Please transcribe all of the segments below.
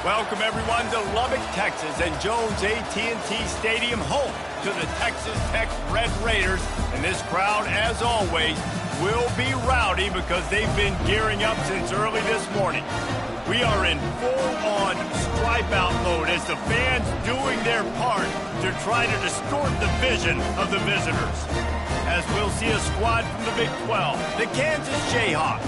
Welcome, everyone, to Lubbock, Texas, and Jones AT&T Stadium, home to the Texas Tech Red Raiders. And this crowd, as always, will be rowdy because they've been gearing up since early this morning. We are in full-on stripe-out mode as the fans doing their part to try to distort the vision of the visitors. As we'll see a squad from the Big 12, the Kansas Jayhawks,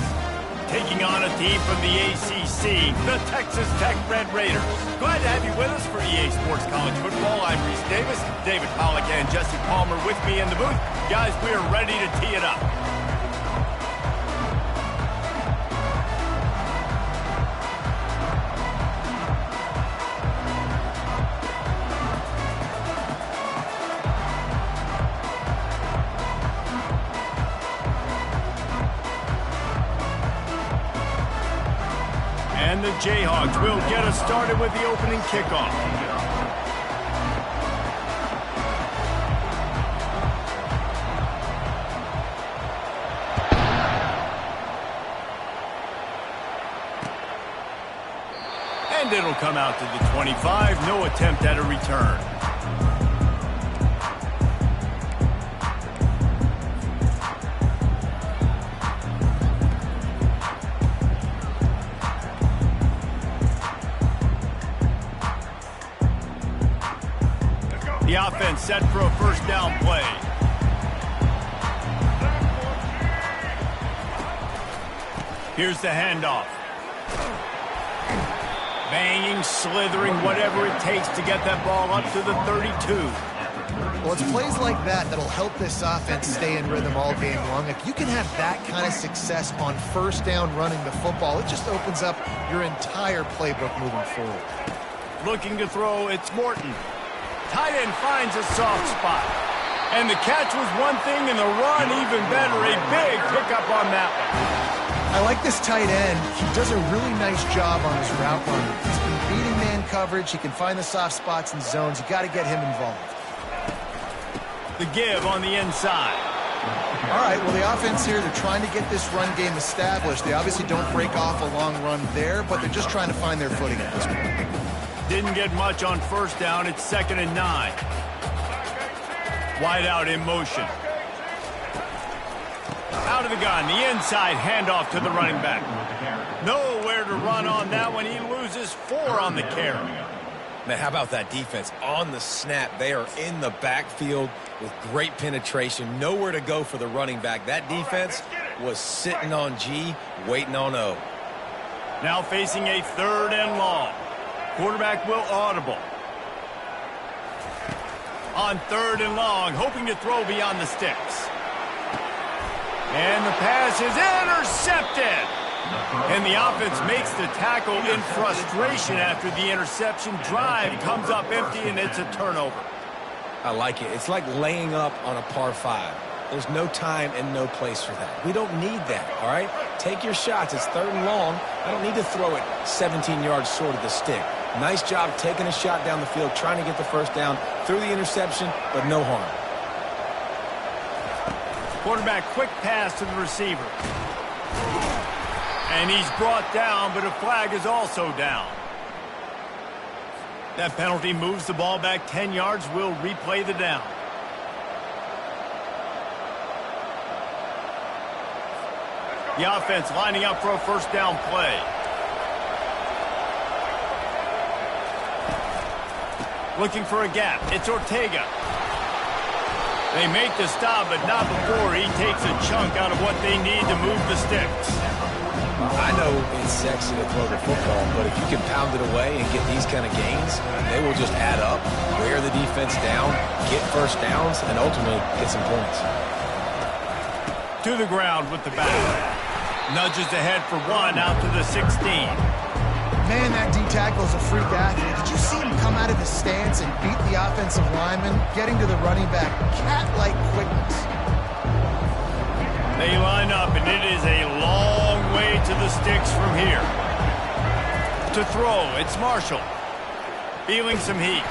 taking on a team from the ACC, the Texas Tech Red Raiders. Glad to have you with us for EA Sports College Football. I'm Reese Davis, David Pollack and Jesse Palmer with me in the booth. Guys, we are ready to tee it up. And the Jayhawks will get us started with the opening kickoff. And it'll come out to the 25. No attempt at a return. The offense set for a first down play. Here's the handoff. Banging, slithering, whatever it takes to get that ball up to the 32. Well, it's plays like that that'll help this offense stay in rhythm all game long. If you can have that kind of success on first down running the football, it just opens up your entire playbook moving forward. Looking to throw, it's Morton. Tight end finds a soft spot. And the catch was one thing, and the run even better. A big pickup on that one. I like this tight end. He does a really nice job on his route running. He's been beating man coverage. He can find the soft spots and zones. You got to get him involved. The give on the inside. All right, well, the offense here, they're trying to get this run game established. They obviously don't break off a long run there, but they're just trying to find their footing at this point. Didn't get much on first down. It's 2nd and 9. Wide out in motion. Out of the gun. The inside handoff to the running back. Nowhere to run on that one. He loses 4 on the carry. Man, how about that defense? On the snap, they are in the backfield with great penetration. Nowhere to go for the running back. That defense was sitting on G, waiting on O. Now facing a 3rd and long. Quarterback will audible. On 3rd and long, hoping to throw beyond the sticks. And the pass is intercepted. And the offense makes the tackle in frustration after the interception. Drive comes up empty, and it's a turnover. I like it. It's like laying up on a par 5. There's no time and no place for that. We don't need that, all right? Take your shots. It's 3rd and long. I don't need to throw it 17 yards short of the stick. Nice job taking a shot down the field, trying to get the first down through the interception, but no harm. Quarterback quick pass to the receiver. And he's brought down, but a flag is also down. That penalty moves the ball back 10 yards. We'll replay the down. The offense lining up for a first down play. Looking for a gap. It's Ortega. They make the stop, but not before he takes a chunk out of what they need to move the sticks. I know it's sexy to throw the football, but if you can pound it away and get these kind of gains, they will just add up, wear the defense down, get first downs, and ultimately get some points. To the ground with the back. Nudges ahead for 1 out to the 16. Man, that D-tackle is a freak athlete. Did you see him come out of his stance and beat the offensive lineman, getting to the running back? Cat-like quickness. They line up, and it is a long way to the sticks from here. To throw, it's Marshall. Feeling some heat.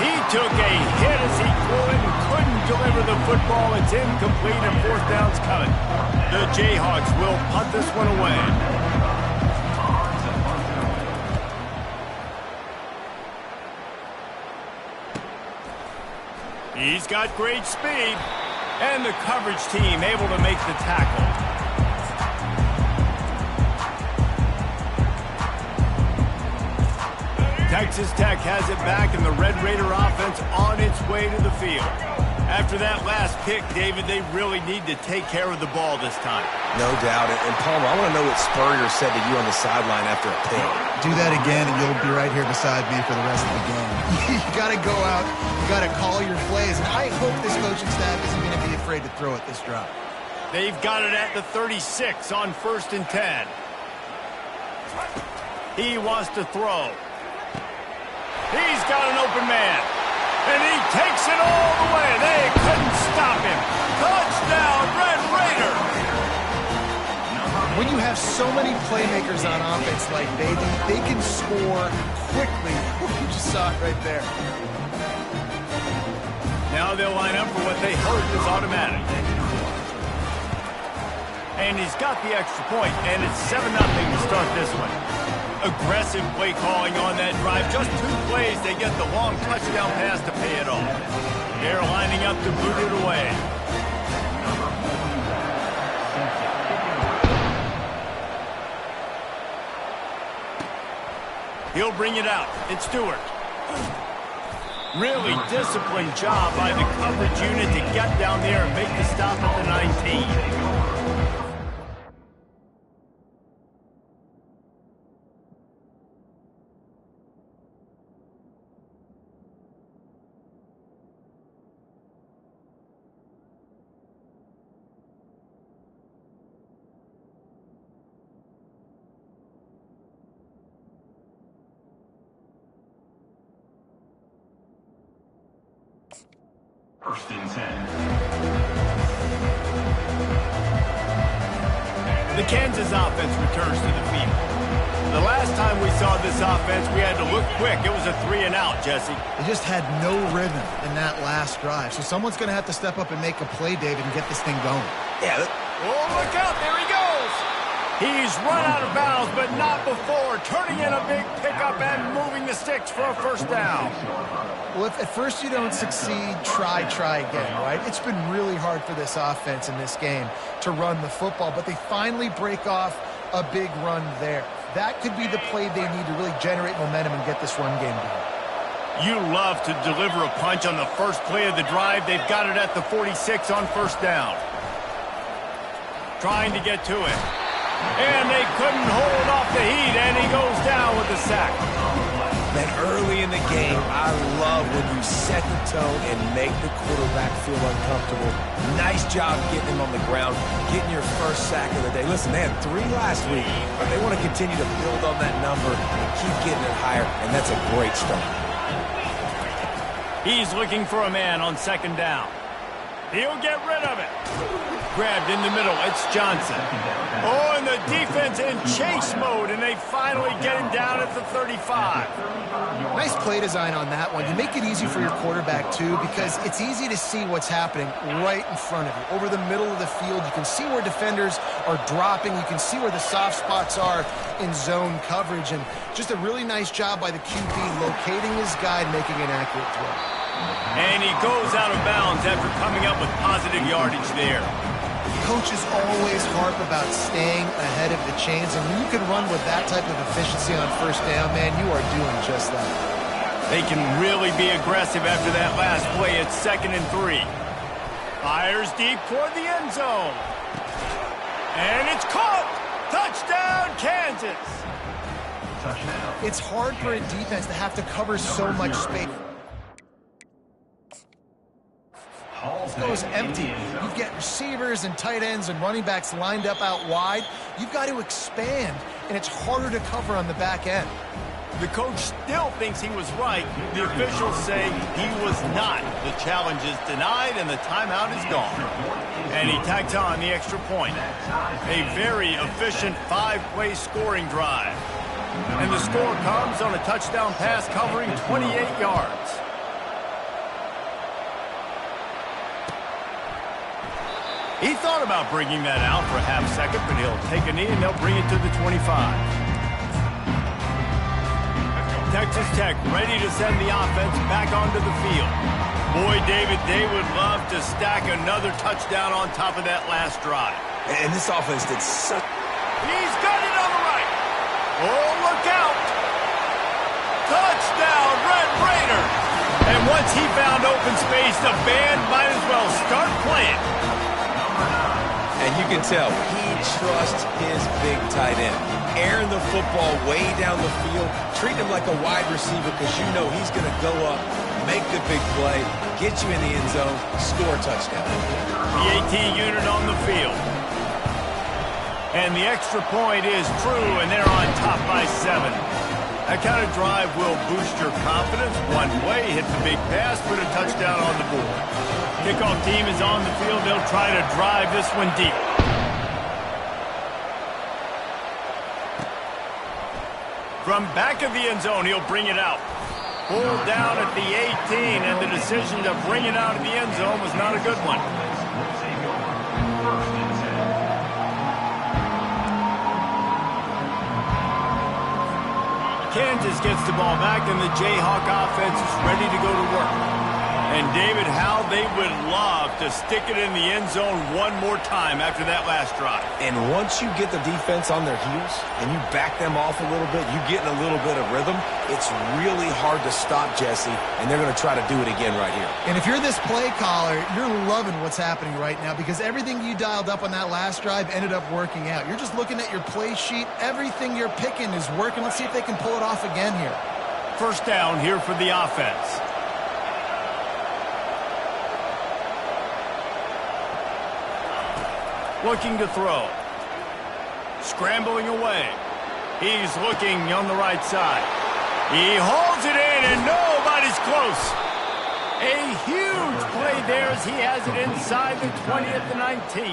He took a hit as he threw it and couldn't deliver the football. It's incomplete, and 4th down's coming. The Jayhawks will punt this one away. He's got great speed. And the coverage team able to make the tackle. Texas Tech has it back, and the Red Raider offense on its way to the field. After that last pick, David, they really need to take care of the ball this time. No doubt. And Palmer, I want to know what Spurrier said to you on the sideline after a pick. Do that again, and you'll be right here beside me for the rest of the game. You got to go out. You got to call your plays. And I hope this coaching staff isn't going to be afraid to throw it this drive. They've got it at the 36 on 1st and 10. He wants to throw. He's got an open man. And he takes it all the way. They couldn't stop him. Touchdown, Red Raider. When you have so many playmakers on offense like they do, they can score quickly. You just saw it right there. Now they'll line up for what they hope is automatic. And he's got the extra point, and it's 7-0 to start this one. Aggressive play calling on that drive. Just 2 plays, they get the long touchdown pass to pay it off. They're lining up to boot it away. He'll bring it out. It's Stewart. Really disciplined job by the coverage unit to get down there and make the stop at the 19. First and 10. The Kansas offense returns to the field. The last time we saw this offense, we had to look quick. It was a 3-and-out, Jesse. They just had no rhythm in that last drive. So someone's going to have to step up and make a play, David, and get this thing going. Yeah. Oh, look out. There he goes. He's run out of bounds, but not before. Turning in a big pickup and moving the sticks for a first down. Well, if at first you don't succeed, try again, right? It's been really hard for this offense in this game to run the football, but they finally break off a big run there. That could be the play they need to really generate momentum and get this run game going. You love to deliver a punch on the first play of the drive. They've got it at the 46 on first down. Trying to get to it. And they couldn't hold off the heat, and he goes down with the sack. Man, early in the game, I love when you set the tone and make the quarterback feel uncomfortable. Nice job getting him on the ground, getting your first sack of the day. Listen, they had 3 last week, but they want to continue to build on that number and keep getting it higher, and that's a great start. He's looking for a man on 2nd down. He'll get rid of it. Grabbed in the middle. It's Johnson. Oh, and the defense in chase mode, and they finally get him down at the 35. Nice play design on that one. You make it easy for your quarterback, too, because it's easy to see what's happening right in front of you. Over the middle of the field, you can see where defenders are dropping. You can see where the soft spots are in zone coverage. And just a really nice job by the QB locating his guy and making an accurate throw. And he goes out of bounds after coming up with positive yardage there. Coaches always harp about staying ahead of the chains, and when you can run with that type of efficiency on first down, man, you are doing just that. They can really be aggressive after that last play. It's 2nd and 3. Fires deep toward the end zone. And it's caught! Touchdown, Kansas! Touchdown. It's hard for a defense to have to cover so much space. Goes empty. You get receivers and tight ends and running backs lined up out wide. You've got to expand, and it's harder to cover on the back end. The coach still thinks he was right. The officials say he was not. The challenge is denied, and the timeout is gone. And he tacks on the extra point. A very efficient 5-play scoring drive. And the score comes on a touchdown pass covering 28 yards. He thought about bringing that out for a half second, but he'll take a knee and they'll bring it to the 25. Texas Tech ready to send the offense back onto the field. Boy, David, they would love to stack another touchdown on top of that last drive. And this offense did such... He's got it on the right. Oh, look out. Touchdown, Red Raiders. And once he found open space, the band might as well start playing. And you can tell he trusts his big tight end. Airing the football way down the field, treat him like a wide receiver because you know he's going to go up, make the big play, get you in the end zone, score a touchdown. The AT unit on the field. And the extra point is true, and they're on top by 7. That kind of drive will boost your confidence. One way, hit the big pass, put a touchdown on the board. Kickoff team is on the field. They'll try to drive this one deep. From back of the end zone, he'll bring it out. Pulled down at the 18, and the decision to bring it out of the end zone was not a good one. Kansas gets the ball back, and the Jayhawk offense is ready to go to work. And, David, how they would love to stick it in the end zone one more time after that last drive. And once you get the defense on their heels and you back them off a little bit, you get in a little bit of rhythm, it's really hard to stop, Jesse, and they're going to try to do it again right here. And if you're this play caller, you're loving what's happening right now because everything you dialed up on that last drive ended up working out. You're just looking at your play sheet. Everything you're picking is working. Let's see if they can pull it off again here. First down here for the offense. Looking to throw. Scrambling away. He's looking on the right side. He holds it in, and nobody's close. A huge play there as he has it inside the 20 at the 19.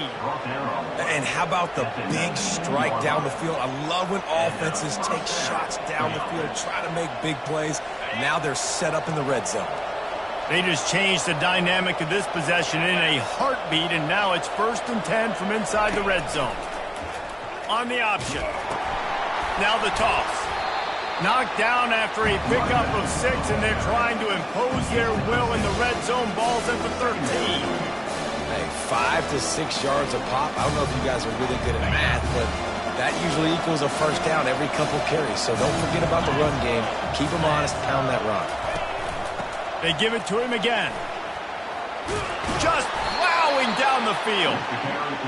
And how about the big strike down the field? I love when offenses take shots down the field, try to make big plays. Now they're set up in the red zone. They just changed the dynamic of this possession in a heartbeat, and now it's 1st and 10 from inside the red zone. On the option. Now the toss. Knocked down after a pickup of 6, and they're trying to impose their will in the red zone. Ball's at the 13. Hey, 5 to 6 yards a pop. I don't know if you guys are really good at math, but that usually equals a first down every couple carries. So don't forget about the run game. Keep them honest, pound that rock. They give it to him again. Just plowing down the field.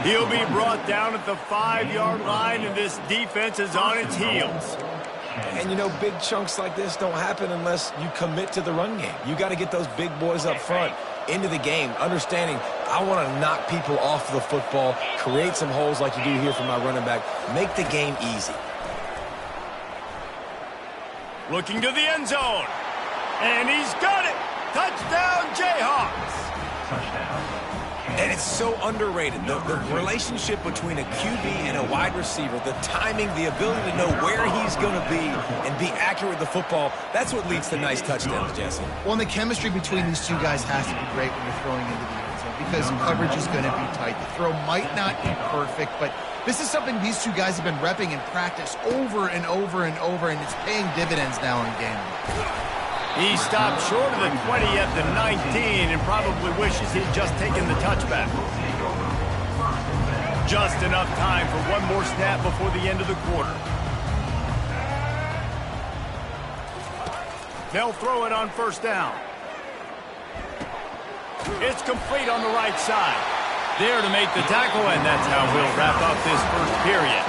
He'll be brought down at the 5-yard line, and this defense is on its heels. And, you know, big chunks like this don't happen unless you commit to the run game. You got to get those big boys up front into the game, understanding I want to knock people off the football, create some holes like you do here for my running back, make the game easy. Looking to the end zone. And he's got it. Touchdown, Jayhawks. Touchdown. And it's so underrated. The relationship between a QB and a wide receiver, the timing, the ability to know where he's going to be and be accurate with the football, that's what leads to nice touchdowns, Jesse. Well, and the chemistry between these two guys has to be great when you're throwing into the end zone because coverage is going to be tight. The throw might not be perfect, but this is something these two guys have been repping in practice over and over and over, and it's paying dividends now in game. He stopped short of the 20 at the 19 and probably wishes he'd just taken the touchback. Just enough time for one more snap before the end of the quarter. They'll throw it on first down. It's complete on the right side. There to make the tackle, and that's how we'll wrap up this first period.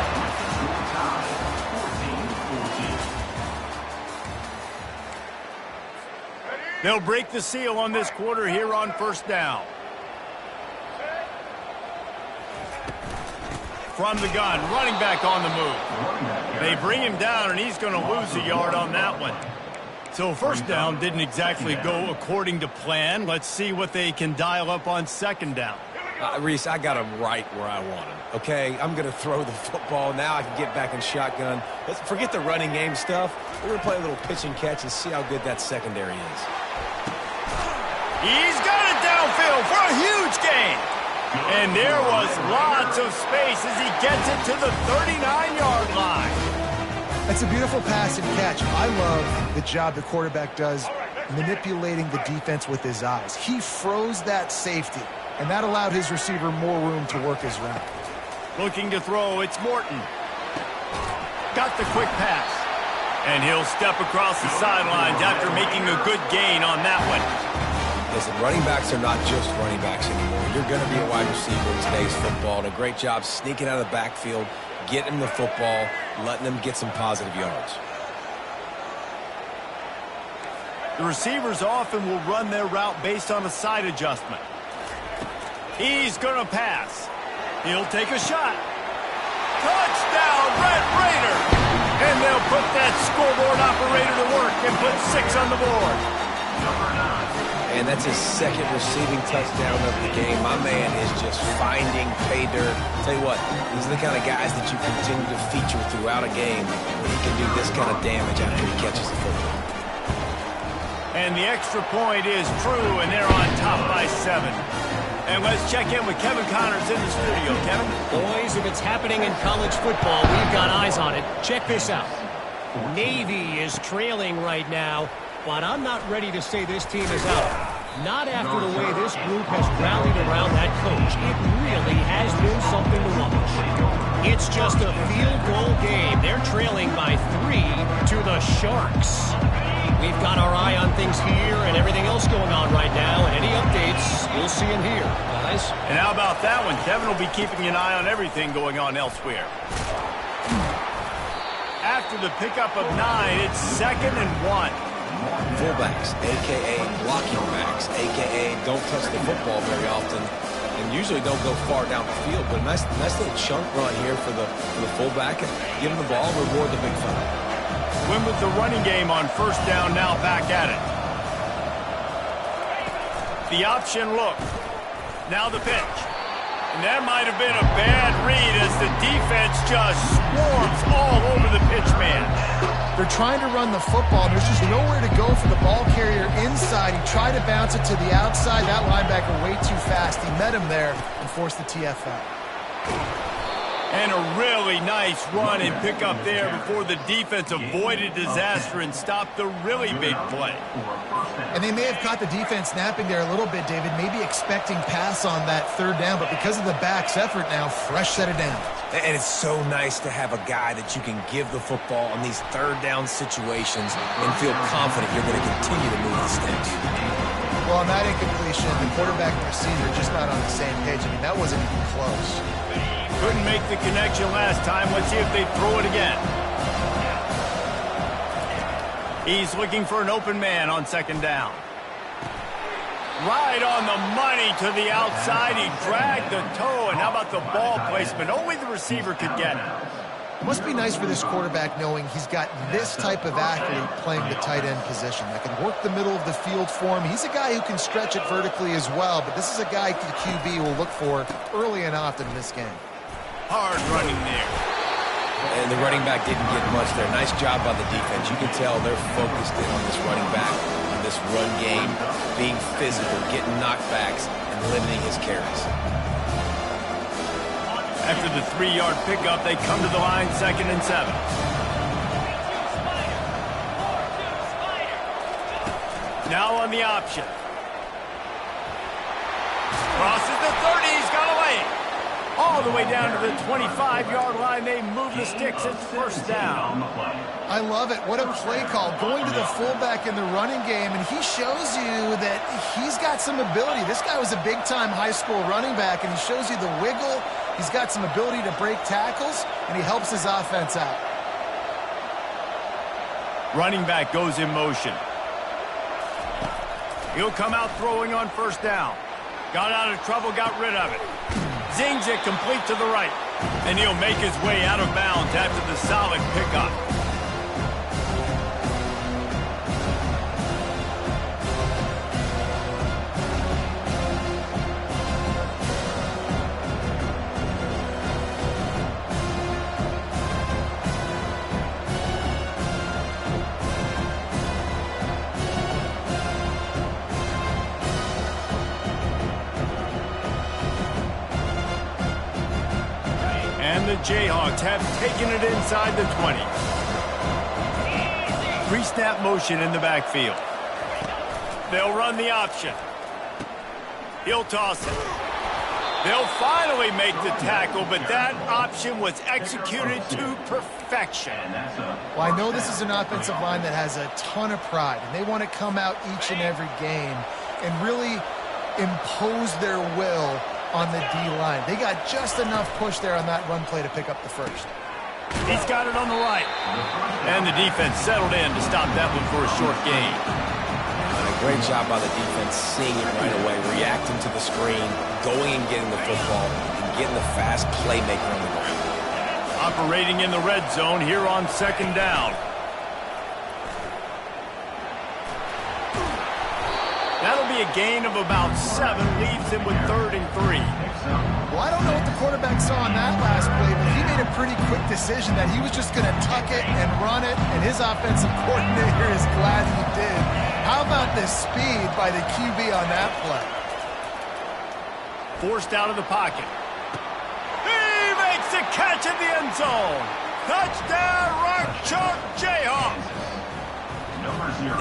They'll break the seal on this quarter here on first down. From the gun, running back on the move. They bring him down, and he's going to lose a yard on that one. So first down didn't exactly go according to plan. Let's see what they can dial up on second down. Reese, I got him right where I want him, okay? I'm going to throw the football. Now I can get back in shotgun. Let's forget the running game stuff. We're going to play a little pitch and catch and see how good that secondary is. He's got it downfield for a huge gain. And there was lots of space as he gets it to the 39-yard line. That's a beautiful pass and catch. I love the job the quarterback does manipulating the defense with his eyes. He froze that safety, and that allowed his receiver more room to work his route. Looking to throw, it's Morton. Got the quick pass. And he'll step across the sidelines after making a good gain on that one. Listen, running backs are not just running backs anymore. You're going to be a wide receiver in today's football. And a great job sneaking out of the backfield, getting the football, letting them get some positive yards. The receivers often will run their route based on a side adjustment. He's going to pass. He'll take a shot. Touchdown, Red Raider! And they'll put that scoreboard operator to work and put 6 on the board. And that's his second receiving touchdown of the game. My man is just finding pay dirt. Tell you what, these are the kind of guys that you continue to feature throughout a game when he can do this kind of damage after he catches the football. And the extra point is true, and they're on top by 7. And let's check in with Kevin Connors in the studio. Kevin? Boys, if it's happening in college football, we've got eyes on it. Check this out. Navy is trailing right now, but I'm not ready to say this team is out. Not after the way this group has rallied around that coach. It really has been something to watch. It's just a field goal game. They're trailing by 3 to the Sharks. We've got our eye on things here and everything else going on right now, and any updates, we'll see them here, guys. And how about that one? Kevin will be keeping an eye on everything going on elsewhere. After the pickup of 9, it's 2nd and 1. Fullbacks, a.k.a. blocking backs, a.k.a. don't touch the football very often, and usually don't go far down the field. But a nice little chunk run here for the fullback, and give him the ball, reward the big fella. Win with the running game on 1st down, now back at it. The option look. Now the pitch. And that might have been a bad read as the defense just swarms all over the pitch man. They're trying to run the football. There's just nowhere to go for the ball carrier inside. He tried to bounce it to the outside. That linebacker way too fast. He met him there and forced the TFL. And a really nice run and pick up there before the defense avoided disaster and stopped the really big play. And they may have caught the defense napping there a little bit, David, maybe expecting pass on that 3rd down, but because of the back's effort now, fresh set of down. And it's so nice to have a guy that you can give the football on these 3rd down situations and feel confident you're going to continue to move the sticks. Well, on that incompletion, the quarterback and receiver just not on the same page. I mean, that wasn't even close. Couldn't make the connection last time. Let's see if they throw it again. He's looking for an open man on 2nd down. Right on the money to the outside. He dragged the toe, and how about the ball placement? Only the receiver could get it. It must be nice for this quarterback knowing he's got this type of athlete playing the tight end position that can work the middle of the field for him. He's a guy who can stretch it vertically as well, but this is a guy the QB will look for early and often in this game. Hard running there. And the running back didn't get much there. Nice job by the defense. You can tell they're focused in on this running back, on this run game, being physical, getting knockbacks, and limiting his carries. After the 3-yard pickup, they come to the line 2nd and 7. Now on the option. Crosses the 30, he's got away. All the way down to the 25-yard line. They move the sticks. It's 1st down. I love it. What a play call. Going to the fullback in the running game, and he shows you that he's got some ability. This guy was a big-time high school running back, and he shows you the wiggle. He's got some ability to break tackles, and he helps his offense out. Running back goes in motion. He'll come out throwing on 1st down. Got out of trouble, got rid of it. Zings it complete to the right. And he'll make his way out of bounds after the solid pickup. The Jayhawks have taken it inside the 20. Pre-snap motion in the backfield. They'll run the option. He'll toss it. They'll finally make the tackle, but that option was executed to perfection. Well, I know this is an offensive line that has a ton of pride, and they want to come out each and every game and really impose their will on the D-line. They got just enough push there on that run play to pick up the first. He's got it on the right. And the defense settled in to stop that one for a short gain. Great job by the defense, seeing it right away, reacting to the screen, going and getting the football, and getting the fast playmaker on the ground. Operating in the red zone here on second down. That'll be a gain of about 7, leaves him with 3rd and 3. Well, I don't know what the quarterback saw on that last play, but he made a pretty quick decision that he was just going to tuck it and run it, and his offensive coordinator is glad he did. How about the speed by the QB on that play? Forced out of the pocket. He makes the catch in the end zone. Touchdown, Rock Chalk Jayhawks.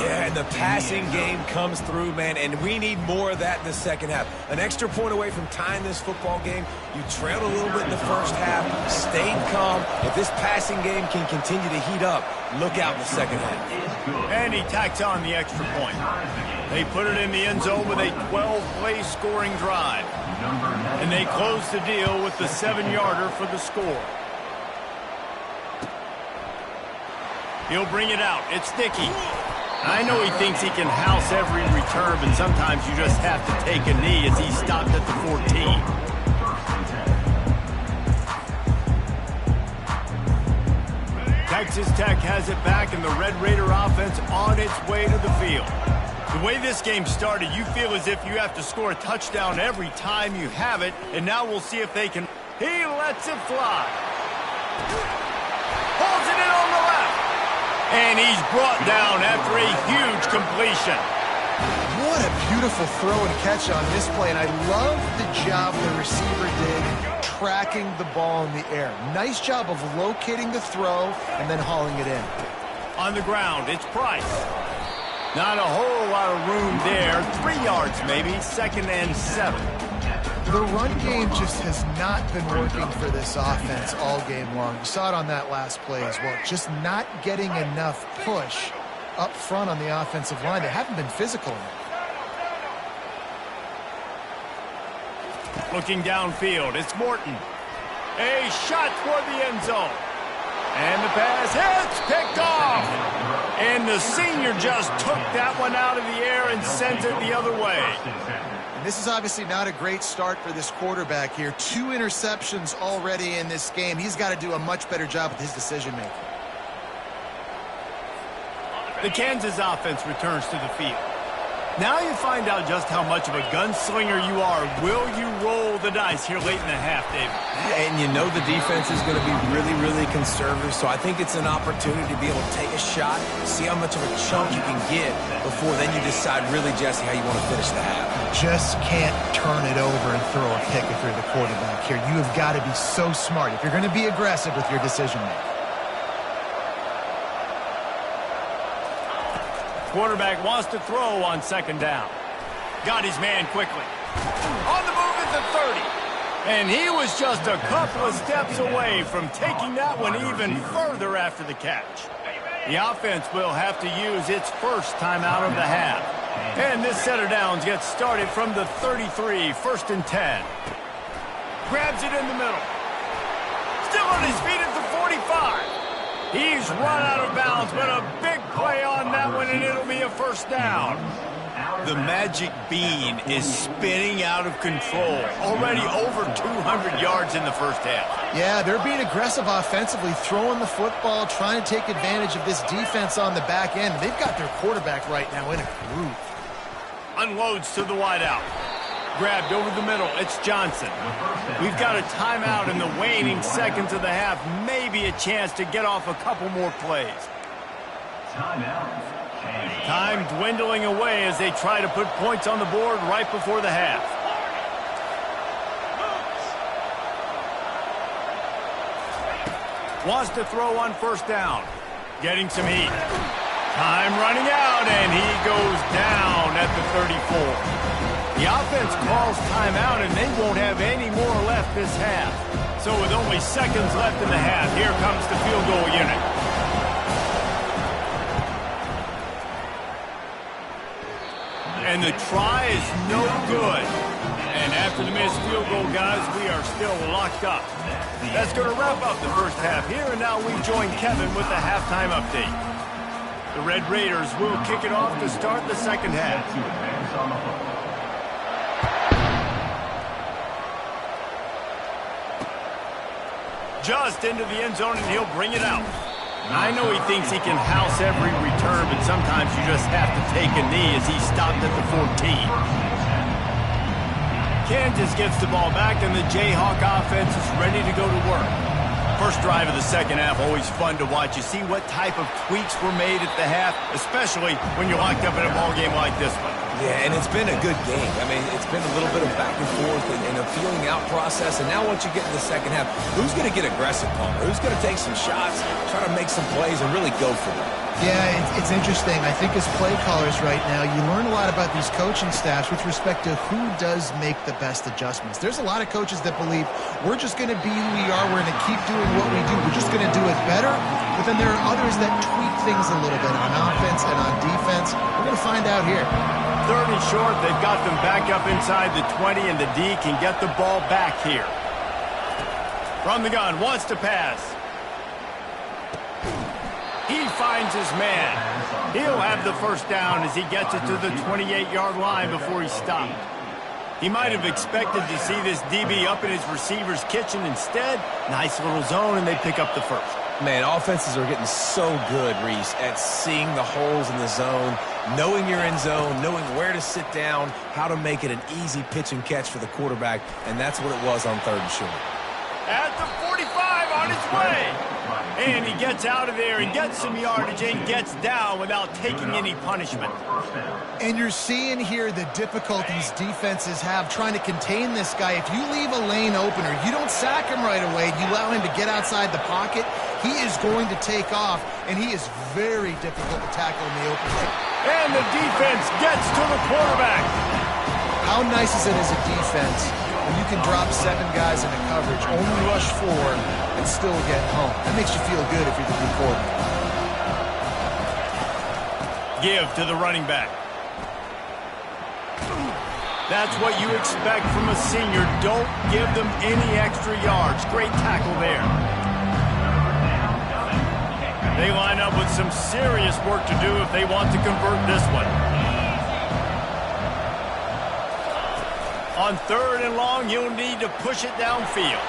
Yeah, and the passing game comes through, man, and we need more of that in the second half. An extra point away from tying this football game. You trailed a little bit in the first half, stayed calm. If this passing game can continue to heat up, look out in the second half. And he tacks on the extra point. They put it in the end zone with a 12-play scoring drive. And they close the deal with the 7-yarder for the score. He'll bring it out. It's Nicky. I know he thinks he can house every return, but sometimes you just have to take a knee as he stopped at the 14. Texas Tech has it back, and the Red Raider offense on its way to the field. The way this game started, you feel as if you have to score a touchdown every time you have it, and now we'll see if they can. He lets it fly. Pulls it in on the left. And he's brought down after a huge completion. What a beautiful throw and catch on this play, and I love the job the receiver did tracking the ball in the air. Nice job of locating the throw and then hauling it in. On the ground, it's Price. Not a whole lot of room there. 3 yards maybe, 2nd and 7. The run game just has not been working for this offense all game long. You saw it on that last play as well. Just not getting enough push up front on the offensive line. They haven't been physical enough. Looking downfield, it's Morton. A shot toward the end zone. And the pass hits, picked off. And the senior just took that one out of the air and sent it the other way. And this is obviously not a great start for this quarterback here. 2 interceptions already in this game. He's got to do a much better job with his decision-making. The Kansas offense returns to the field. Now you find out just how much of a gunslinger you are. Will you roll the dice here late in the half, David? And you know the defense is going to be really, really conservative, so I think it's an opportunity to be able to take a shot, see how much of a chunk you can get before then you decide really, Jesse, how you want to finish the half. Just can't turn it over and throw a pick if you're the quarterback here. You have got to be so smart if you're going to be aggressive with your decision-making. Quarterback wants to throw on 2nd down. Got his man quickly. On the move at the 30. And he was just a couple of steps away from taking that one even further after the catch. The offense will have to use its first timeout of the half. And this set of downs gets started from the 33, 1st and 10. Grabs it in the middle. Still on his feet at the 45. He's run out of bounds, but a big play on that one, and it'll be a 1st down. The magic bean is spinning out of control. Already over 200 yards in the first half. Yeah, they're being aggressive offensively, throwing the football, trying to take advantage of this defense on the back end. They've got their quarterback right now in a groove. Unloads to the wideout. Grabbed over the middle. It's Johnson. We've got a timeout in the waning seconds of the half. Maybe a chance to get off a couple more plays. Time dwindling away as they try to put points on the board right before the half. Wants to throw on 1st down. Getting some heat. Time running out, and he goes down at the 34. The offense calls timeout, and they won't have any more left this half. So with only seconds left in the half, here comes the field goal unit. And the try is no good. And after the missed field goal, guys, we are still locked up. That's going to wrap up the first half here, and now we join Kevin with the halftime update. The Red Raiders will kick it off to start the second half. Just into the end zone, and he'll bring it out. I know he thinks he can house every return, but sometimes you just have to take a knee as he stopped at the 14. Kansas gets the ball back, and the Jayhawk offense is ready to go to work. First drive of the second half, always fun to watch. You see what type of tweaks were made at the half, especially when you're locked up in a ball game like this one. Yeah, and it's been a good game. I mean, it's been a little bit of back and forth and a feeling out process. And now once you get in the second half, who's going to get aggressive, Palmer? Who's going to take some shots, try to make some plays, and really go for it? Yeah, it's interesting. I think as play callers right now, you learn a lot about these coaching staffs with respect to who does make the best adjustments. There's a lot of coaches that believe we're just going to be who we are. We're going to keep doing what we do. We're just going to do it better. But then there are others that tweak things a little bit on offense and on defense. We're going to find out here. Third and short, they've got them back up inside the 20, and the D can get the ball back here. From the gun, wants to pass. He finds his man. He'll have the first down as he gets it to the 28-yard line before he stopped. He might have expected to see this DB up in his receiver's kitchen. Instead, nice little zone, and they pick up the first. Man, offenses are getting so good, Reese, at seeing the holes in the zone, knowing you're in zone, knowing where to sit down, how to make it an easy pitch and catch for the quarterback, and that's what it was on third and short. At the 45, on his way. And he gets out of there and gets some yardage and gets down without taking any punishment. And you're seeing here the difficulties defenses have trying to contain this guy. If you leave a lane open or you don't sack him right away, you allow him to get outside the pocket, he is going to take off, and he is very difficult to tackle in the open lane. And the defense gets to the quarterback. How nice is it as a defense when you can drop 7 guys into coverage, only rush 4, and still get home? That makes you feel good if you're the D coordinator. Give to the running back. That's what you expect from a senior. Don't give them any extra yards. Great tackle there. They line up with some serious work to do if they want to convert this one. On third and long, you'll need to push it downfield.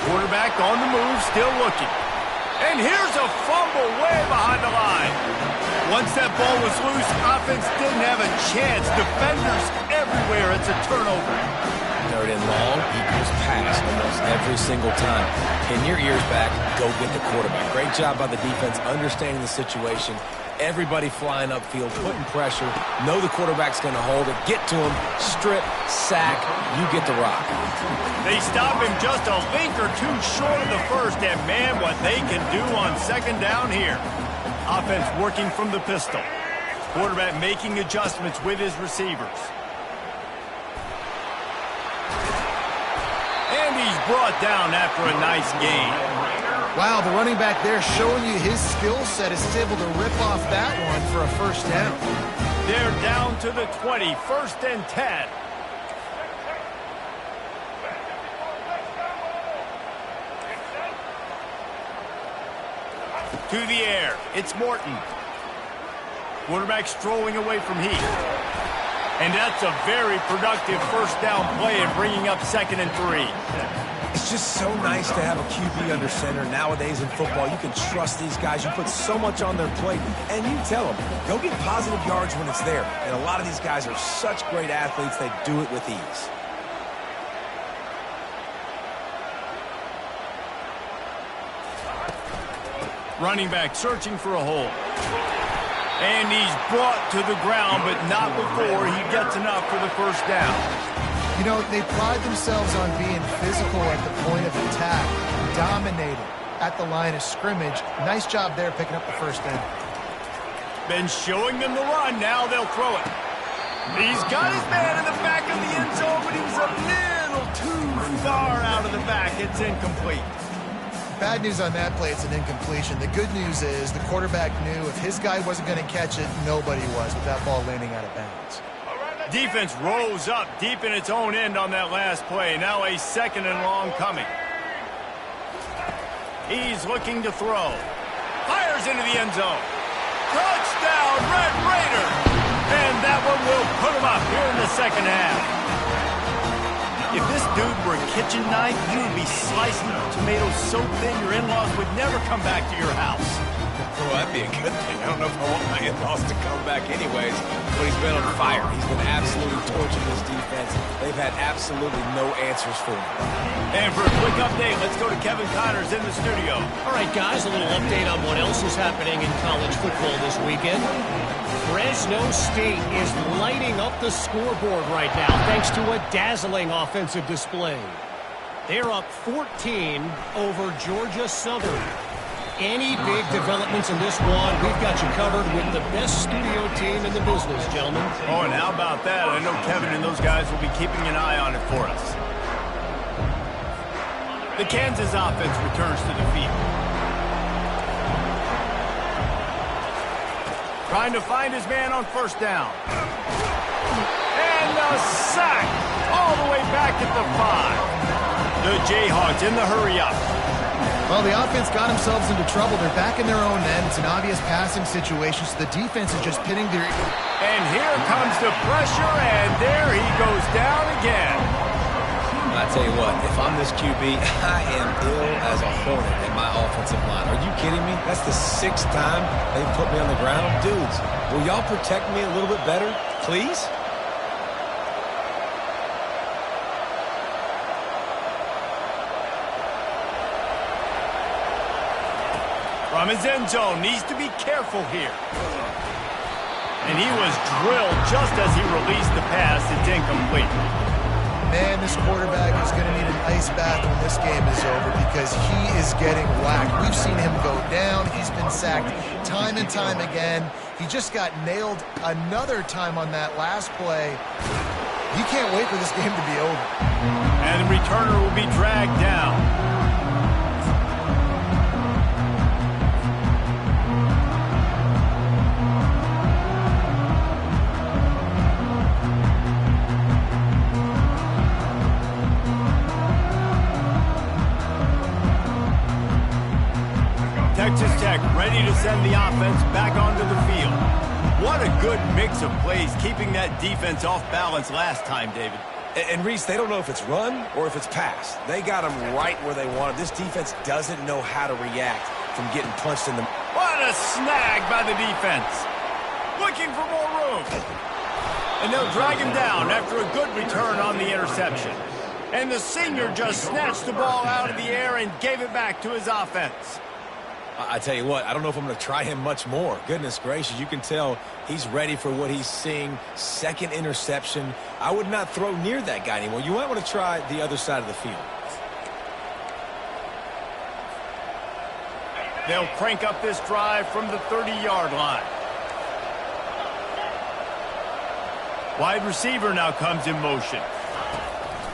Quarterback on the move, still looking. And here's a fumble way behind the line. Once that ball was loose, offense didn't have a chance. Defenders everywhere. It's a turnover. Third and long equals pass almost every single time. Pin your ears back, go get the quarterback. Great job by the defense understanding the situation. Everybody flying upfield, putting pressure. Know the quarterback's going to hold it. Get to him, strip, sack. You get the rock. They stop him just a link or two short of the first, and man, what they can do on second down here. Offense working from the pistol. Quarterback making adjustments with his receivers. And he's brought down after a nice gain. Wow, the running back there showing you his skill set is able to rip off that one for a first down. They're down to the 20, 1st and 10. To the air, it's Morton. Quarterback strolling away from Heath. And that's a very productive first down play and bringing up 2nd and 3. It's just so nice to have a QB under center. Nowadays in football, you can trust these guys. You put so much on their plate, and you tell them, go get positive yards when it's there. And a lot of these guys are such great athletes, they do it with ease. Running back searching for a hole. And he's brought to the ground, but not before he gets enough for the first down. You know, they pride themselves on being physical at the point of attack, dominating at the line of scrimmage. Nice job there picking up the first down. Been showing them the run. Now they'll throw it. He's got his man in the back of the end zone, but he was a little too far out of the back. It's incomplete. Bad news on that play, it's an incompletion. The good news is the quarterback knew if his guy wasn't going to catch it, nobody was with that ball landing out of bounds. Defense rose up deep in its own end on that last play. Now a 2nd and long coming. He's looking to throw. Fires into the end zone. Touchdown, Red Raider! And that one will put him up here in the second half. If this dude were a kitchen knife, you would be slicing tomatoes so thin your in-laws would never come back to your house. Well, that'd be a good thing. I don't know if I want my in-laws to come back anyways, but he's been on fire. He's been absolutely torching this defense. They've had absolutely no answers for him. And for a quick update, let's go to Kevin Connors in the studio. All right, guys, a little update on what else is happening in college football this weekend. Fresno State is lighting up the scoreboard right now thanks to a dazzling offensive display. They're up 14 over Georgia Southern. Any big developments in this one, we've got you covered with the best studio team in the business, gentlemen. Oh, and how about that? I know Kevin and those guys will be keeping an eye on it for us. The Kansas offense returns to the field. Trying to find his man on 1st down. And a sack all the way back at the 5. The Jayhawks in the hurry-up. Well, the offense got themselves into trouble. They're back in their own end. It's an obvious passing situation, so the defense is just pitting their... And here comes the pressure, and there he goes down again. I tell you what, if I'm this QB, I am ill as a hornet in my offensive line. Are you kidding me? That's the 6th time they've put me on the ground. Dudes, will y'all protect me a little bit better, please? From his end zone, needs to be careful here. And he was drilled just as he released the pass. It's incomplete. Man, this quarterback is going to need an ice bath when this game is over because he is getting whacked. We've seen him go down. He's been sacked time and time again. He just got nailed another time on that last play. He can't wait for this game to be over. And the returner will be dragged down. Texas Tech ready to send the offense back onto the field. What a good mix of plays, keeping that defense off balance last time, David. And Reese, they don't know if it's run or if it's pass. They got them right where they want it. This defense doesn't know how to react from getting punched in the... What a snag by the defense. Looking for more room. And they'll drag him down after a good return on the interception. And the senior just snatched the ball out of the air and gave it back to his offense. I tell you what, I don't know if I'm going to try him much more. Goodness gracious, you can tell he's ready for what he's seeing. 2nd interception. I would not throw near that guy anymore. You might want to try the other side of the field. They'll crank up this drive from the 30-yard line. Wide receiver now comes in motion.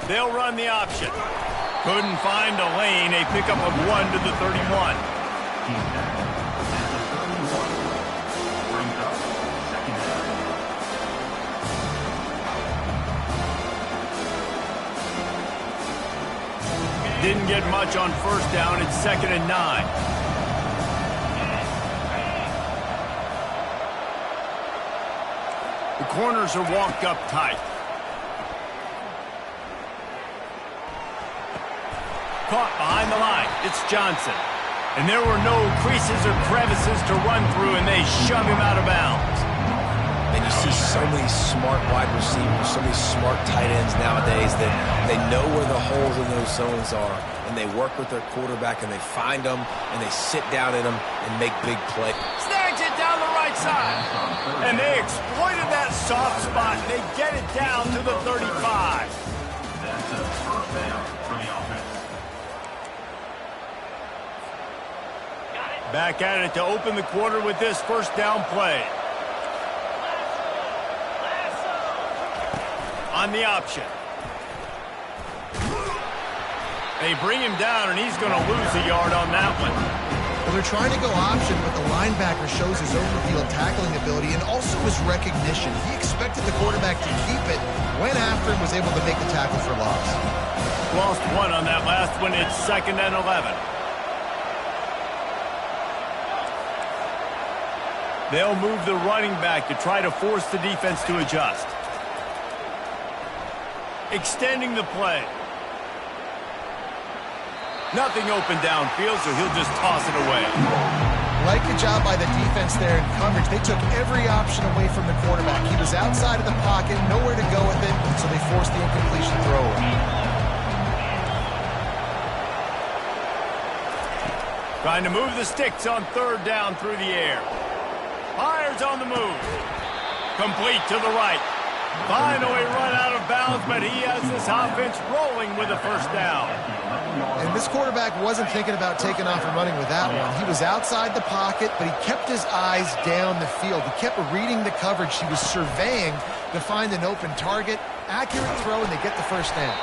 They'll run the option. Couldn't find a lane. A pickup of 1 to the 31. Didn't get much on 1st down. It's 2nd and 9. The corners are walked up tight. Caught behind the line. It's Johnson. And there were no creases or crevices to run through, and they shove him out of bounds. And you see so many smart wide receivers, so many smart tight ends nowadays that they know where the holes in those zones are, and they work with their quarterback, and they find them, and they sit down in them and make big plays. Snags it down the right side. And they exploited that soft spot, and they get it down to the 35. That's a 1st down for the offense. Back at it to open the quarter with this 1st down play. on the option. They bring him down, and he's going to lose a yard on that one. Well, they're trying to go option, but the linebacker shows his overfield tackling ability and also his recognition. He expected the quarterback to keep it, went after him, was able to make the tackle for loss. Lost one on that last one. It's 2nd and 11. They'll move the running back to try to force the defense to adjust. Extending the play. Nothing open downfield, so he'll just toss it away. Like the job by the defense there in coverage. They took every option away from the quarterback. He was outside of the pocket, nowhere to go with it, so they forced the incompletion throwaway. Trying to move the sticks on 3rd down through the air. Fires on the move. Complete to the right. Finally run out of bounds, but he has this offense rolling with a 1st down. And this quarterback wasn't thinking about taking off and running with that one. He was outside the pocket, but he kept his eyes down the field. He kept reading the coverage. He was surveying to find an open target. Accurate throw, and they get the 1st down.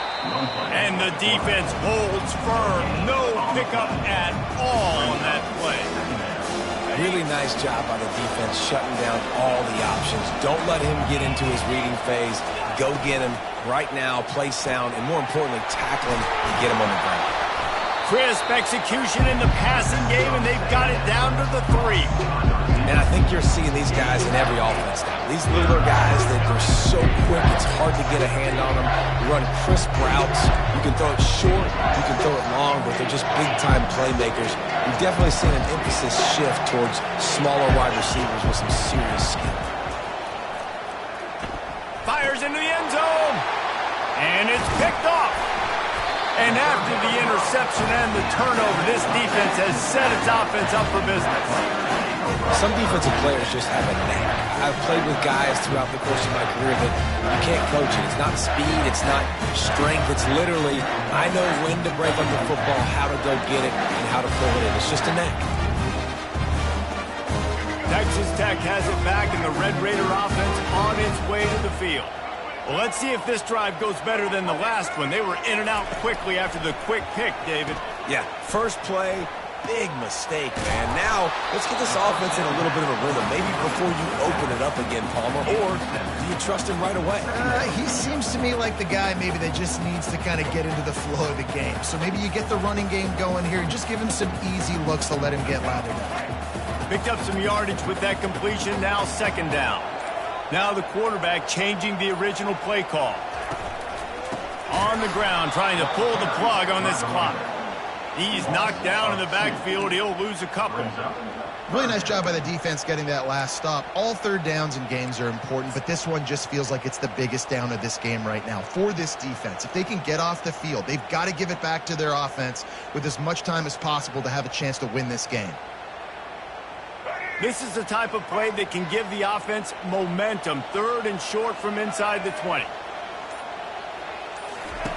And the defense holds firm. No pickup at all on that play. Really nice job by the defense shutting down all the options. Don't let him get into his reading phase. Go get him right now, play sound, and more importantly, tackle him and get him on the ground. Crisp execution in the passing game, and they've got it down to the 3. And I think you're seeing these guys in every offense now. These littler guys that they're so quick, it's hard to get a hand on them. Run crisp routes. You can throw it short, you can throw it long, but they're just big-time playmakers. We've definitely seen an emphasis shift towards smaller wide receivers with some serious skill. Fires into the end zone. And it's picked off. And after the interception and the turnover, this defense has set its offense up for business. Some defensive players just have a knack. I've played with guys throughout the course of my career that you can't coach it. It's not speed, it's not strength. It's literally, I know when to break up the football, how to go get it, and how to pull it in. It's just a knack. Texas Tech has it back, and the Red Raider offense on its way to the field. Well, let's see if this drive goes better than the last one. They were in and out quickly after the quick pick, David. Yeah, first play, big mistake, man. Now, let's get this offense in a little bit of a rhythm. Maybe before you open it up again, Palmer, or do you trust him right away? He seems to me like the guy maybe that just needs to kind of get into the flow of the game. So maybe you get the running game going here and just give him some easy looks to let him get lathered up. Picked up some yardage with that completion, now 2nd down. Now the quarterback changing the original play call. On the ground, trying to pull the plug on this clock. He's knocked down in the backfield. He'll lose a couple. Really nice job by the defense getting that last stop. All 3rd downs in games are important, but this one just feels like it's the biggest down of this game right now for this defense. If they can get off the field, they've got to give it back to their offense with as much time as possible to have a chance to win this game. This is the type of play that can give the offense momentum. 3rd and short from inside the 20.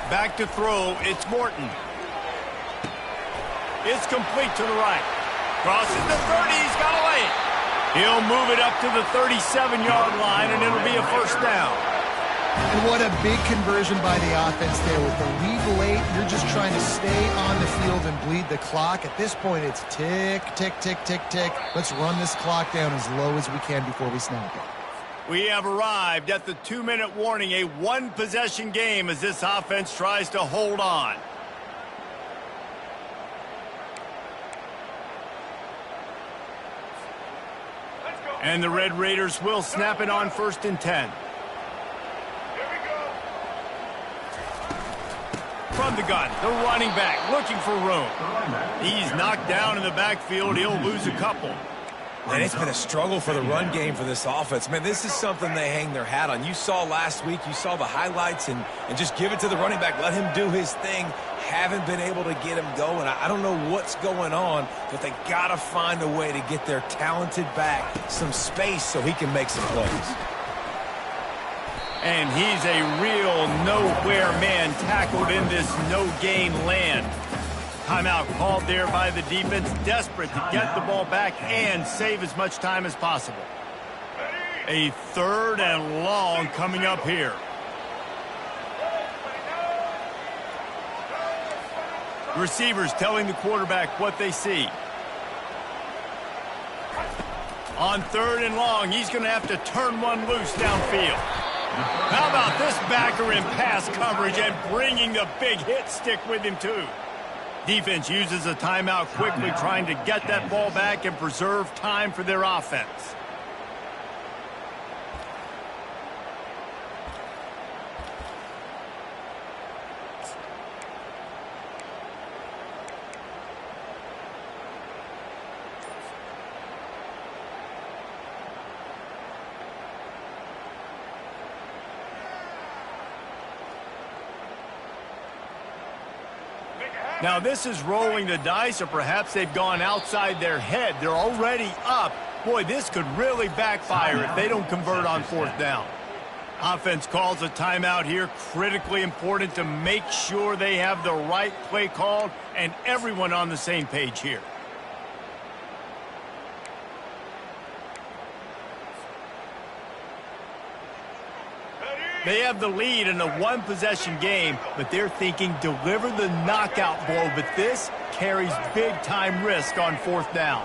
Back to throw, it's Morton. It's complete to the right. Crosses the 30, he's got to lay it. He'll move it up to the 37-yard line, and it'll be a 1st down. And what a big conversion by the offense there. With the lead late, you're just trying to stay on the field and bleed the clock. At this point, it's tick, tick, tick, tick, tick. Let's run this clock down as low as we can before we snap it. We have arrived at the 2-minute warning, a one-possession game as this offense tries to hold on. And the Red Raiders will snap it on 1st and 10. From the gun, the running back looking for room. He's knocked down in the backfield. He'll lose a couple. And it's been a struggle for the run game for this offense. Man, this is something they hang their hat on. You saw last week, you saw the highlights, and just give it to the running back. Let him do his thing. Haven't been able to get him going. I don't know what's going on, but they got to find a way to get their talented back some space so he can make some plays. And he's a real nowhere man tackled in this no-gain land. Timeout called there by the defense, desperate to get the ball back and save as much time as possible. A 3rd and long coming up here. Receivers telling the quarterback what they see. On 3rd and long, he's going to have to turn one loose downfield. How about this backer in pass coverage and bringing the big hit stick with him, too? Defense uses a timeout quickly, trying to get that ball back and preserve time for their offense. Now, this is rolling the dice, or perhaps they've gone outside their head. They're already up. Boy, this could really backfire if they don't convert on 4th down. Offense calls a timeout here. Critically important to make sure they have the right play called and everyone on the same page here. They have the lead in a one-possession game, but they're thinking deliver the knockout blow, but this carries big-time risk on 4th down.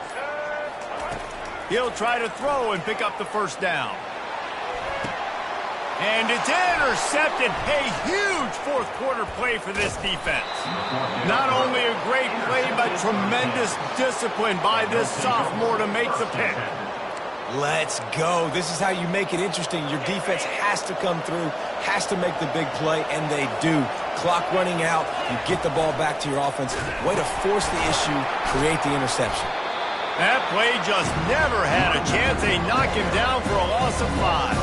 He'll try to throw and pick up the 1st down. And it's intercepted. A huge 4th quarter play for this defense. Not only a great play, but tremendous discipline by this sophomore to make the pick. Let's go. This is how you make it interesting. Your defense has to come through, has to make the big play, and they do. Clock running out, you get the ball back to your offense. Way to force the issue, create the interception. That play just never had a chance. They knock him down for a loss of 5.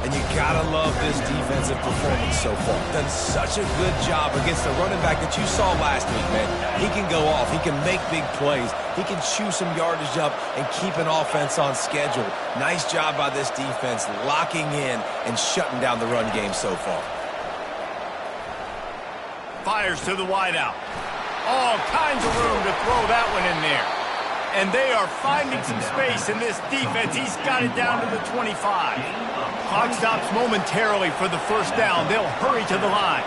And you gotta love this defensive performance so far. Done such a good job against the running back that you saw last week, man. He can go off. He can make big plays. He can chew some yardage up and keep an offense on schedule. Nice job by this defense locking in and shutting down the run game so far. Fires to the wideout. All kinds of room to throw that one in there. And they are finding some space in this defense. He's got it down to the 25. Clock stops momentarily for the 1st down. They'll hurry to the line.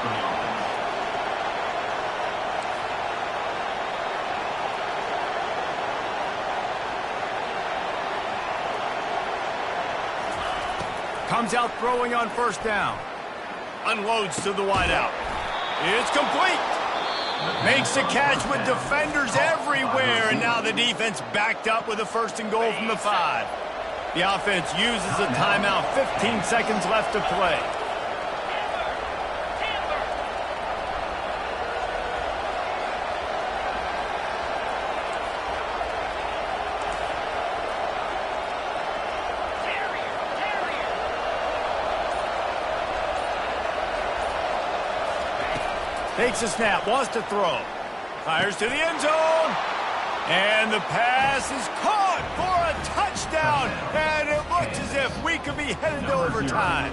Comes out throwing on 1st down. Unloads to the wideout. It's complete. Makes the catch with defenders everywhere, and now the defense backed up with a 1st and goal from the 5. The offense uses a timeout, 15 seconds left to play. Takes a snap, wants to throw. Fires to the end zone. And the pass is caught for a touchdown. And it looks as if we could be headed to overtime.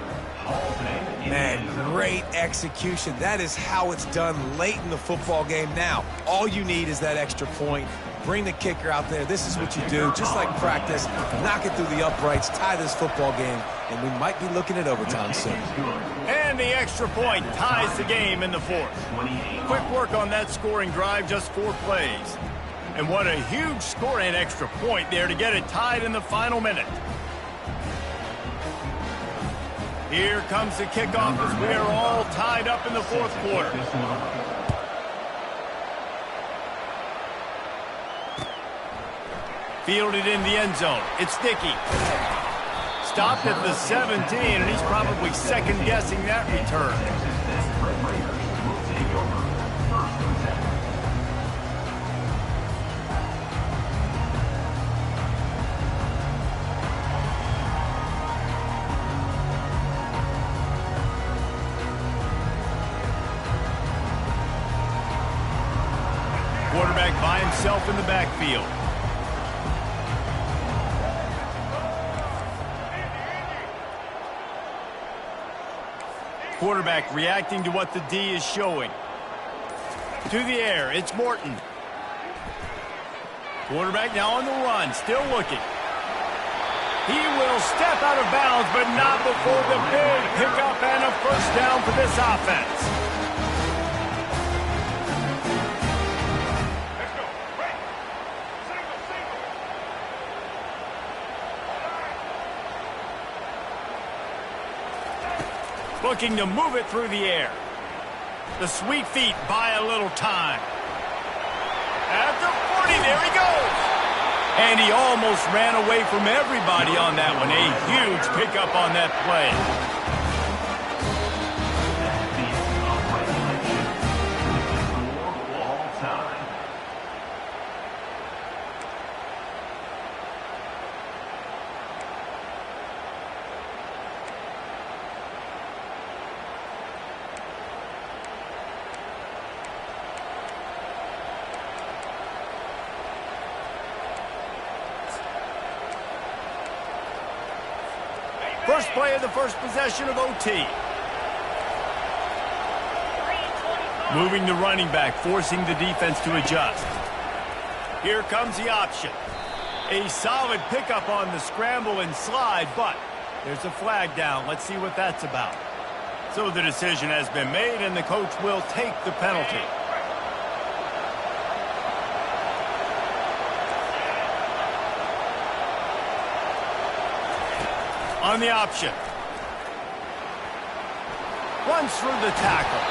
Man, great execution. That is how it's done late in the football game. Now, all you need is that extra point. Bring the kicker out there. This is what you do, just like practice. Knock it through the uprights, tie this football game, and we might be looking at overtime soon. And the extra point ties the game in the 4th. Quick work on that scoring drive, just 4 plays. And what a huge score and extra point there to get it tied in the final minute. Here comes the kickoff as we are all tied up in the 4th quarter. Fielded in the end zone. It's Dickey. Stopped at the 17, and he's probably second-guessing that return. Quarterback by himself in the backfield. Quarterback reacting to what the D is showing. To the air, it's Morton. Quarterback now on the run, still looking. He will step out of bounds, but not before the big pickup and a 1st down for this offense. Looking to move it through the air. The sweet feet buy a little time. At the 40, there he goes. And he almost ran away from everybody on that one. A huge pickup on that play. First play of the first possession of OT. Moving the running back, forcing the defense to adjust. Here comes the option. A solid pickup on the scramble and slide, but there's a flag down. Let's see what that's about. So the decision has been made, and the coach will take the penalty. On the option. Runs through the tackle.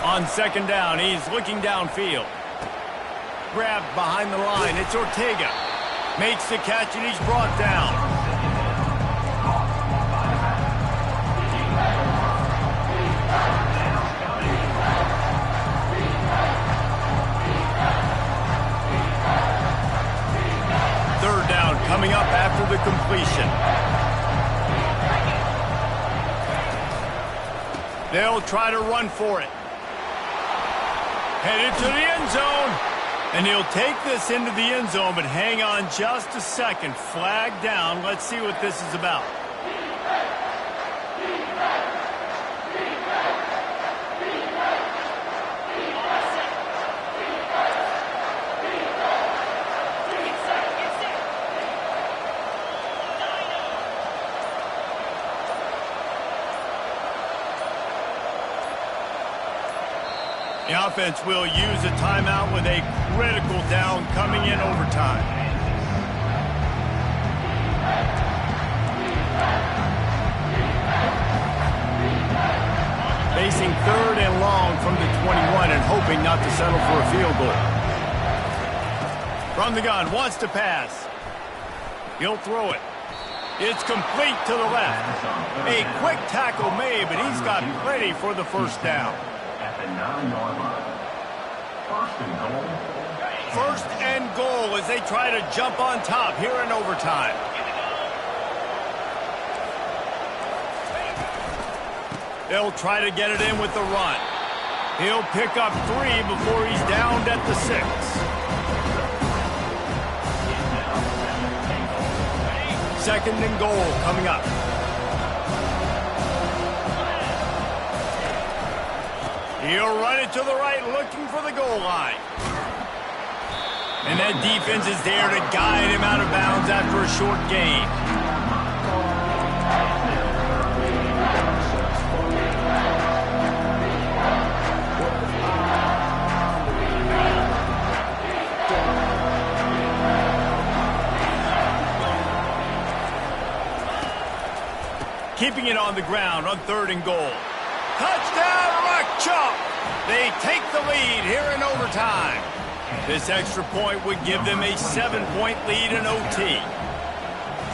On second down, he's looking downfield. Grabbed behind the line, it's Ortega. Makes the catch and he's brought down. Third down coming up after the completion. They'll try to run for it. Headed to the end zone. And he'll take this into the end zone, but hang on just a second. Flag down. Let's see what this is about. The offense will use a timeout with a critical down coming in overtime. Facing third and long from the 21 and hoping not to settle for a field goal. From the gun, wants to pass. He'll throw it. It's complete to the left. A quick tackle made, but he's got plenty for the first down. At the 9-yard line. First and goal. First and goal as they try to jump on top here in overtime. They'll try to get it in with the run. He'll pick up 3 before he's downed at the 6. Second and goal coming up. He'll run it to the right, looking for the goal line. And that defense is there to guide him out of bounds after a short gain. Keeping it on the ground on third and goal. Touchdown, Rock Chalk! They take the lead here in overtime. This extra point would give them a 7-point lead in OT.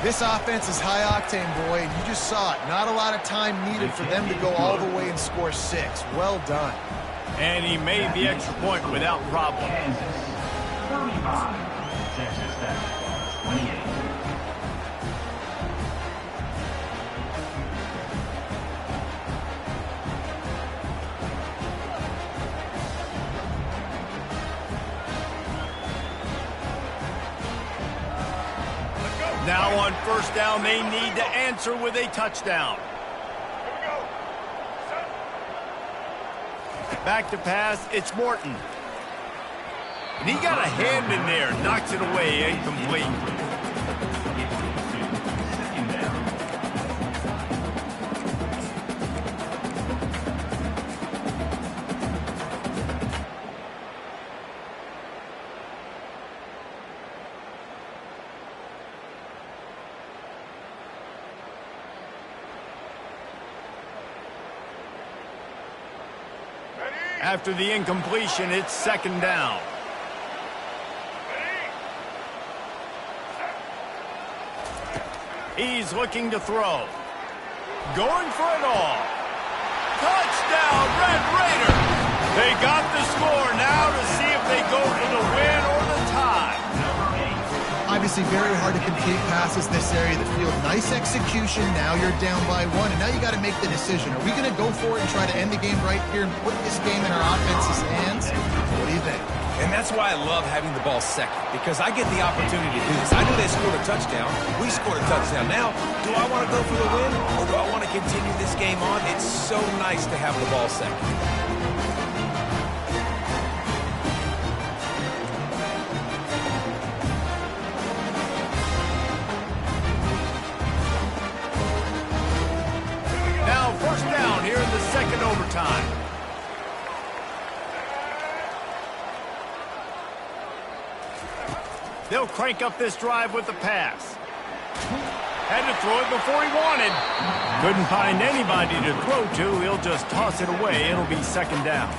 This offense is high octane, boy, and you just saw it. Not a lot of time needed for them to go all the way and score 6. Well done. And he made the extra point without problem. Kansas, 35. Texas Tech, 28. Now on first down, they need to answer with a touchdown. Back to pass, it's Morton. And he got a hand in there, knocks it away, incomplete. After the incompletion, it's second down. He's looking to throw. Going for it all. Touchdown, Red Raiders! They got the score now to see if they go for the win or the tie. Obviously very hard to complete passes this area of the field. Nice execution. Now you're down by 1, and now you got to make the decision. Are we going to go for it and try to end the game right here and put this game in our offense's hands? What do you think? And that's why I love having the ball second, because I get the opportunity to do this. I knew they scored a touchdown. We scored a touchdown. Now, do I want to go for the win, or do I want to continue this game on? It's so nice to have the ball second. Now, first down here in the second overtime. They'll crank up this drive with the pass. Had to throw it before he wanted. Couldn't find anybody to throw to. He'll just toss it away. It'll be second down.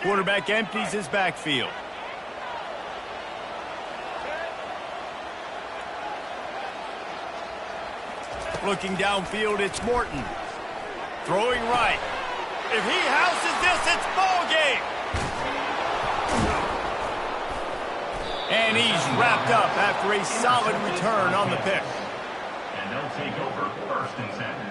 Quarterback empties his backfield. Looking downfield, it's Morton. Throwing right. If he houses this, it's ball game. And he's wrapped up after a solid return on the pick. And they'll take over first and 10.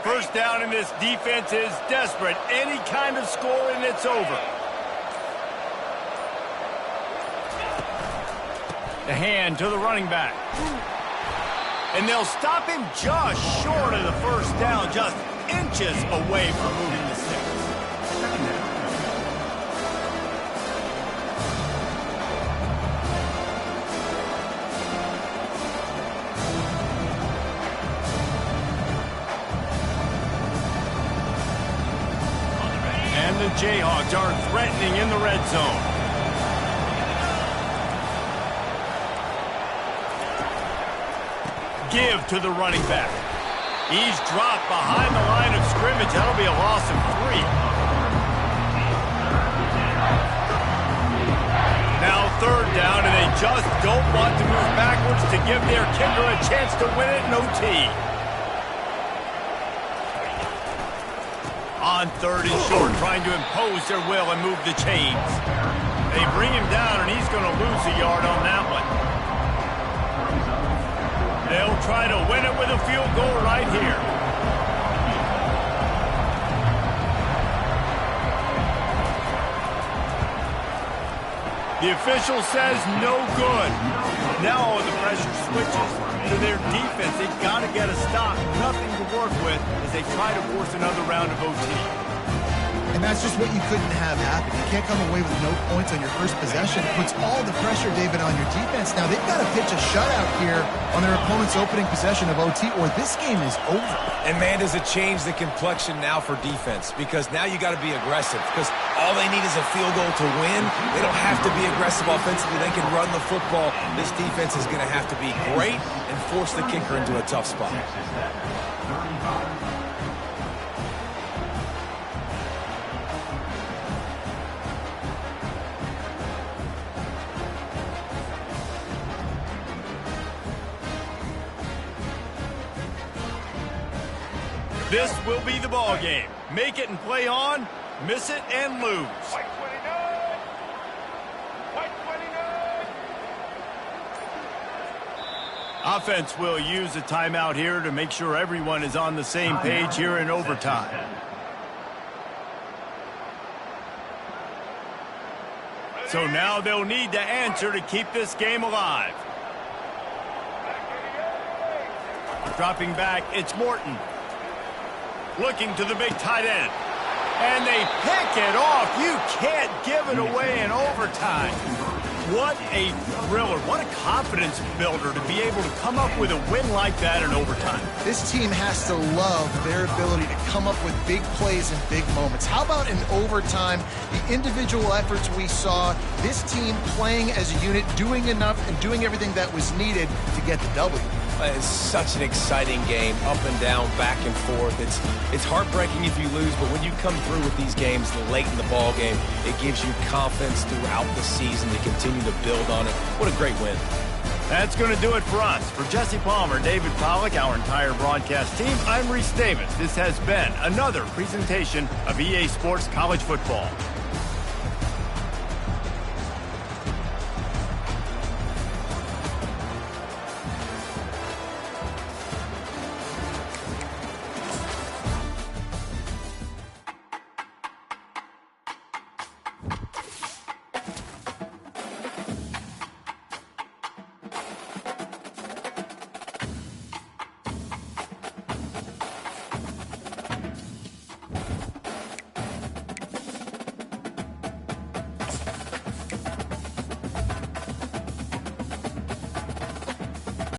First down, and this defense is desperate. Any kind of score, and it's over. The hand to the running back. And they'll stop him just short of the first down, just inches away from moving the sticks. The Jayhawks are threatening in the red zone. Give to the running back. He's dropped behind the line of scrimmage. That'll be a loss of 3. Now third down, and they just don't want to move backwards to give their kicker a chance to win it in OT. On third and short, trying to impose their will and move the chains. They bring him down, and he's going to lose a yard on that one. They'll try to win it with a field goal right here. The official says no good. Now the pressure switches to their defense. They've got to get a stop. Nothing to work with as they try to force another round of OT. And that's just what you couldn't have happen. You can't come away with no points on your first possession. It puts all the pressure, David, on your defense. Now they've got to pitch a shutout here on their opponent's opening possession of OT, or this game is over. And man, does it change the complexion now for defense, because now you got to be aggressive, because all they need is a field goal to win. They don't have to be aggressive offensively. They can run the football. This defense is going to have to be great and force the kicker into a tough spot. This will be the ball game. Make it and play on, miss it and lose. White 29. White 29. Offense will use a timeout here to make sure everyone is on the same page here in overtime. So now they'll need to answer to keep this game alive. Dropping back, it's Morton. Looking to the big tight end. And they pick it off. You can't give it away in overtime. What a thriller. What a confidence builder to be able to come up with a win like that in overtime. This team has to love their ability to come up with big plays and big moments. How about in overtime, the individual efforts we saw, this team playing as a unit, doing enough and doing everything that was needed to get the W. It's such an exciting game, up and down, back and forth. It's heartbreaking if you lose, but when you come through with these games late in the ball game, it gives you confidence throughout the season to continue to build on it. What a great win. That's going to do it for us. For Jesse Palmer, David Pollack, our entire broadcast team, I'm Reese Davis. This has been another presentation of EA Sports College Football.